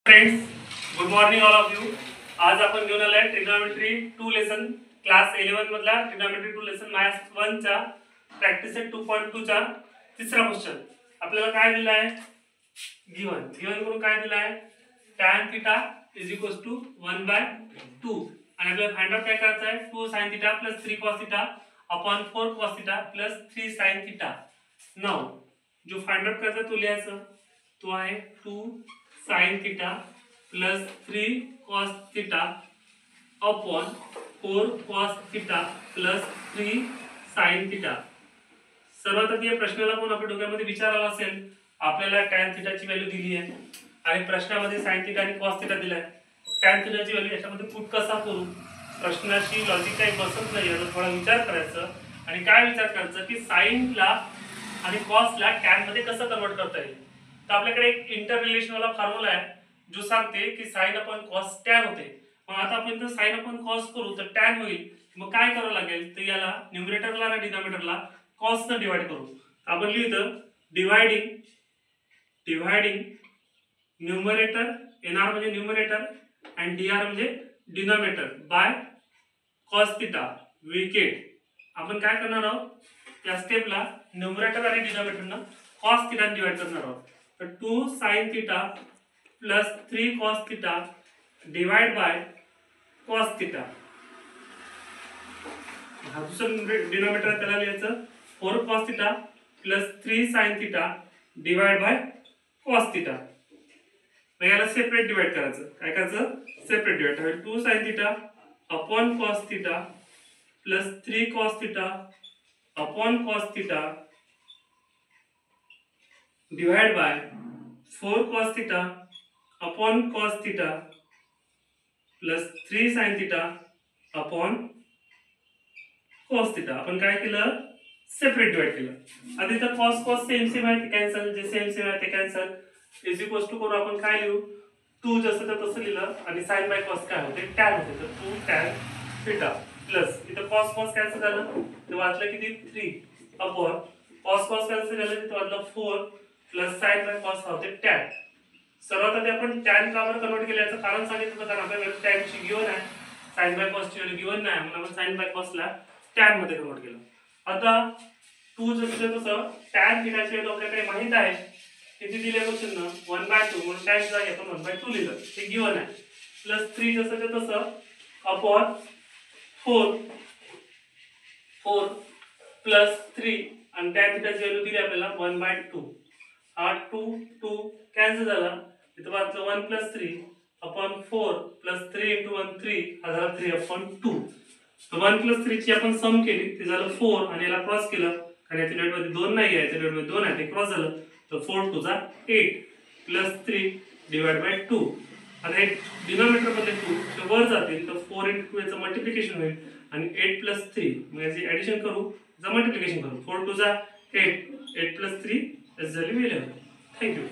Friends, good morning all of you. आज आपण घेऊन आलाय ट्रिग्नोमेट्री 2 लेसन क्लास 11 मधला ट्रिग्नोमेट्री 2 लेसन मॅथ्स 1 चा प्रॅक्टिस सेट 2.2 चा तिसरा क्वेश्चन. आपल्याला काय दिला आहे? गिवन करून काय दिला आहे? tan थीटा = 1/2 आणि आपल्याला फाइंड आउट काय करायचं आहे? 2 sin theta + 3 cos theta upon 4 cos theta + 3 sin theta. Now जो फाइंड आउट करायचा तो लिहायचा तो आहे 2 sin theta plus 3 cos theta upon 4 cos theta plus 3 sin theta. सर्वात आधी या प्रश्नाला कोण आपल्या डोक्यामध्ये विचार आला असेल? आपल्याला tan थीटाची व्हॅल्यू दिली आहे आणि प्रश्नामध्ये sin थीटा आणि cos थीटा दिलाय. tan थीटाची व्हॅल्यू याच्यामध्ये पुट कसा करू? प्रश्नाची लॉजिक काही बसत नाही याचा थोडा विचार करायचा. आणि काय विचार करायचं की sin ला आणि cos ला tan मध्ये कसं कन्वर्ट करता येईल. तर आपल्याकडे एक इंटर रिलेशन वाला फॉर्म्युला आहे जो सांगते की sin अपॉन cos tan होते. मग आता आपण जर sin अपॉन cos करू तर tan होईल. मग काय करावं लागेल? तर याला न्यूमरेटरला आणि डिनॉमिनेटरला cos ने डिवाइड करू. आपण लिहितो डिवाइडिंग न्यूमरेटर nr म्हणजे न्यूमरेटर आणि dr म्हणजे denominator by cos theta wicket. आपण काय करणार आहोत या स्टेपला न्यूमरेटर आणि डिनॉमिनेटरना cos थीटा ने डिवाइड करणार आहोत. तर 2 sin theta plus 3 cos theta divide by cos theta. हा दुसरा डिनॉमिनेटर त्याला लिहायचं 4 cos theta plus 3 sin theta divide by cos theta. मग याला सेपरेट डिवाइड करायचं. काय करायचं? सेपरेट डिवाइड करायचं. 2 sin theta upon cos theta plus 3 cos theta upon cos theta divide by 4 cos theta upon cos theta plus 3 sin theta upon cos theta. आपण काय केलं? Separate divide केलं. आधी तर cos सेम आहे ते कॅन्सल, जे सेम आहे ते कॅन्सल इज इक्वल्स टू करून आपण काय लिहू? 2 जसं तर तसं लिहिलं आणि sin बाय cos काय होते? tan होते. तर 2 tan थीटा प्लस इथं cos कॅन्सल झालं ते वाचलं किती? 3 अपॉन cos कॅन्सल झालं तिथे वाचलं 4 प्लस sin बाय cos होते tan. सर्वात आधी आपण tan का बरं कन्वर्ट केलं याचं कारण सांगितलं होतं. कारण आपल्याला tan ची गिवन आहे, sin बाय cos ची व्हॅल्यू गिवन नाही म्हणून आपण sin बाय cos ला tan मध्ये कन्वर्ट केलं. आता 2 जसं तसं tan थीटाची व्हॅल्यू आपल्याकडे माहित आहे किती दिले क्वेश्चन 1/2 म्हणून tan ची जागी आपण 1/2 लिहिलं हे गिवन आहे. प्लस 3 जसं तसं अपॉन 4 प्लस 3 आणि tan थीटाची व्हॅल्यू दिली आपल्याला 1/2. हा 2 कॅन्सल झाला इथं वाचलं 1 प्लस 3 अपॉन 4 प्लस 3 इंटू 1 3 हा झाला 3/2. तर 1 प्लस 3 ची आपण सम केली ते झालं 4 आणि याला क्रॉस केलं आणि याच्या डिवाइड मध्ये 2 नाही आहे, याच्या डिवाइड मध्ये 2 आहे ते क्रॉस झालं. तर 4 2 जा 8 प्लस 3 डिवाइड बाय 2. आता हे डिनॉमिनेटर मध्ये 2 ते वर जातील तर 4 into 2 याचं मल्टिप्लिकेशन होईल आणि 8 प्लस 3 मग याची ऍडिशन करू जा मल्टिप्लिकेशन करू. 4 2 जा 8 8 प्लस 3 इज व्हॅल्यू 11. थँक्यू.